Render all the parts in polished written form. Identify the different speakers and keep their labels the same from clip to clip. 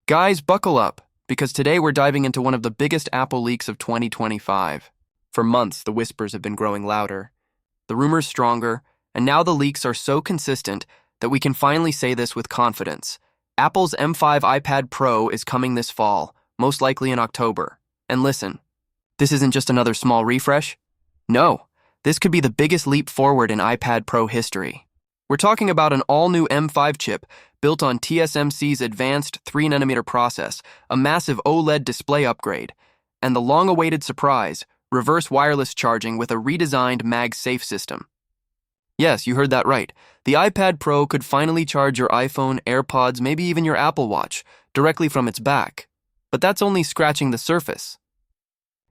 Speaker 1: Guys, buckle up, because today we're diving into one of the biggest Apple leaks of 2025. For months, the whispers have been growing louder, the rumors stronger, and now the leaks are so consistent that we can finally say this with confidence. Apple's M5 iPad Pro is coming this fall, most likely in October. And listen, this isn't just another small refresh. No, this could be the biggest leap forward in iPad Pro history. We're talking about an all-new M5 chip built on TSMC's advanced 3nm process, a massive OLED display upgrade, and the long-awaited surprise, reverse wireless charging with a redesigned MagSafe system. Yes, you heard that right. The iPad Pro could finally charge your iPhone, AirPods, maybe even your Apple Watch, directly from its back. But that's only scratching the surface.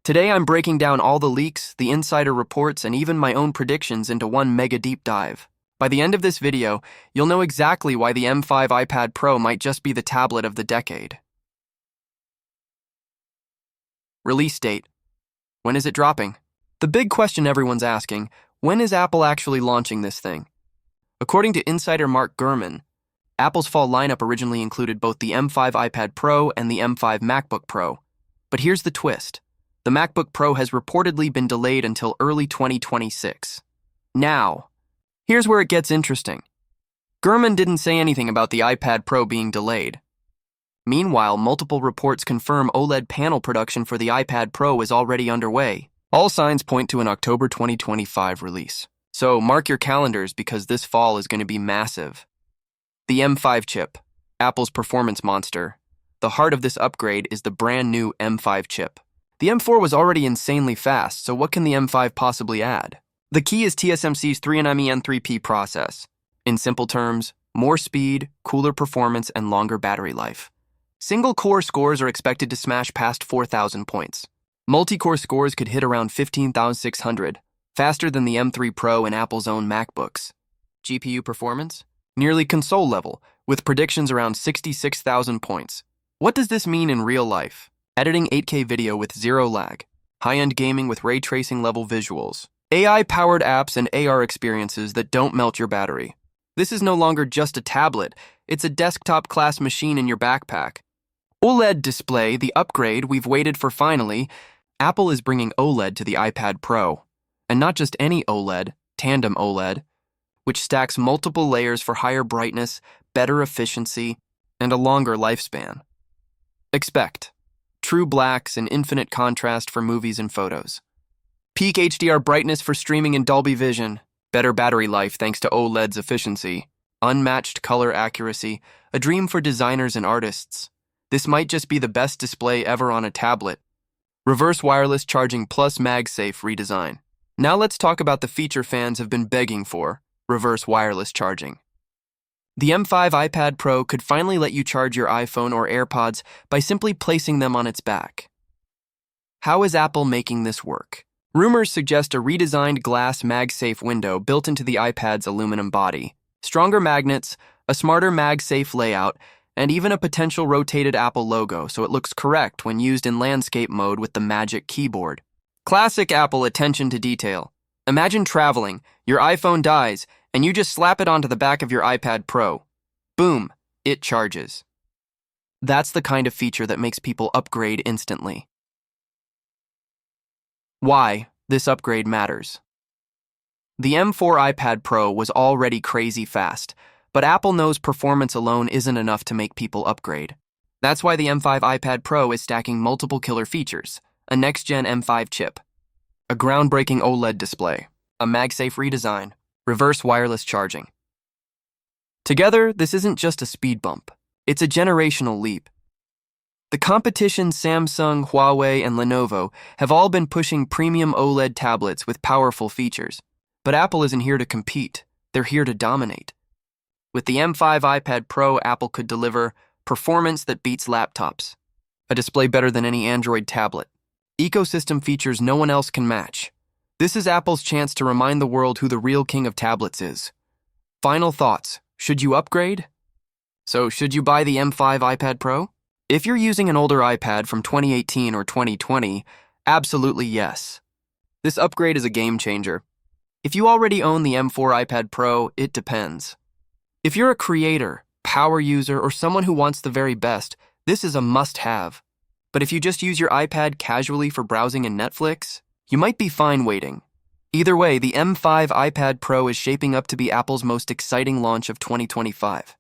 Speaker 1: Today I'm breaking down all the leaks, the insider reports, and even my own predictions into one mega deep dive. By the end of this video, you'll know exactly why the M5 iPad Pro might just be the tablet of the decade. Release date. When is it dropping? The big question everyone's asking, when is Apple actually launching this thing? According to insider Mark Gurman, Apple's fall lineup originally included both the M5 iPad Pro and the M5 MacBook Pro. But here's the twist. The MacBook Pro has reportedly been delayed until early 2026. Now, here's where it gets interesting. Gurman didn't say anything about the iPad Pro being delayed. Meanwhile, multiple reports confirm OLED panel production for the iPad Pro is already underway. All signs point to an October 2025 release. So mark your calendars because this fall is going to be massive. The M5 chip, Apple's performance monster. The heart of this upgrade is the brand new M5 chip. The M4 was already insanely fast, so what can the M5 possibly add? The key is TSMC's 3nm N3P process. In simple terms, more speed, cooler performance, and longer battery life. Single-core scores are expected to smash past 4,000 points. Multi-core scores could hit around 15,600, faster than the M3 Pro and Apple's own MacBooks. GPU performance? Nearly console level, with predictions around 66,000 points. What does this mean in real life? Editing 8K video with zero lag. High-end gaming with ray tracing level visuals. AI-powered apps and AR experiences that don't melt your battery. This is no longer just a tablet, it's a desktop-class machine in your backpack. OLED display, the upgrade we've waited for finally. Apple is bringing OLED to the iPad Pro. And not just any OLED, tandem OLED, which stacks multiple layers for higher brightness, better efficiency, and a longer lifespan. Expect true blacks and infinite contrast for movies and photos. Peak HDR brightness for streaming in Dolby Vision, better battery life thanks to OLED's efficiency, unmatched color accuracy, a dream for designers and artists. This might just be the best display ever on a tablet. Reverse wireless charging plus MagSafe redesign. Now let's talk about the feature fans have been begging for, reverse wireless charging. The M5 iPad Pro could finally let you charge your iPhone or AirPods by simply placing them on its back. How is Apple making this work? Rumors suggest a redesigned glass MagSafe window built into the iPad's aluminum body, stronger magnets, a smarter MagSafe layout, and even a potential rotated Apple logo so it looks correct when used in landscape mode with the Magic Keyboard. Classic Apple attention to detail. Imagine traveling, your iPhone dies, and you just slap it onto the back of your iPad Pro. Boom, it charges. That's the kind of feature that makes people upgrade instantly. Why this upgrade matters. The M4 iPad Pro was already crazy fast, but Apple knows performance alone isn't enough to make people upgrade. That's why the M5 iPad Pro is stacking multiple killer features, a next-gen M5 chip, a groundbreaking OLED display, a MagSafe redesign, reverse wireless charging. Together, this isn't just a speed bump, it's a generational leap. The competition Samsung, Huawei, and Lenovo have all been pushing premium OLED tablets with powerful features. But Apple isn't here to compete, they're here to dominate. With the M5 iPad Pro, Apple could deliver performance that beats laptops, a display better than any Android tablet, ecosystem features no one else can match. This is Apple's chance to remind the world who the real king of tablets is. Final thoughts, should you upgrade? So should you buy the M5 iPad Pro? If you're using an older iPad from 2018 or 2020, absolutely yes. This upgrade is a game changer. If you already own the M4 iPad Pro, it depends. If you're a creator, power user, or someone who wants the very best, This is a must-have. But if you just use your iPad casually for browsing and Netflix, you might be fine waiting. Either way, the M5 iPad Pro is shaping up to be Apple's most exciting launch of 2025.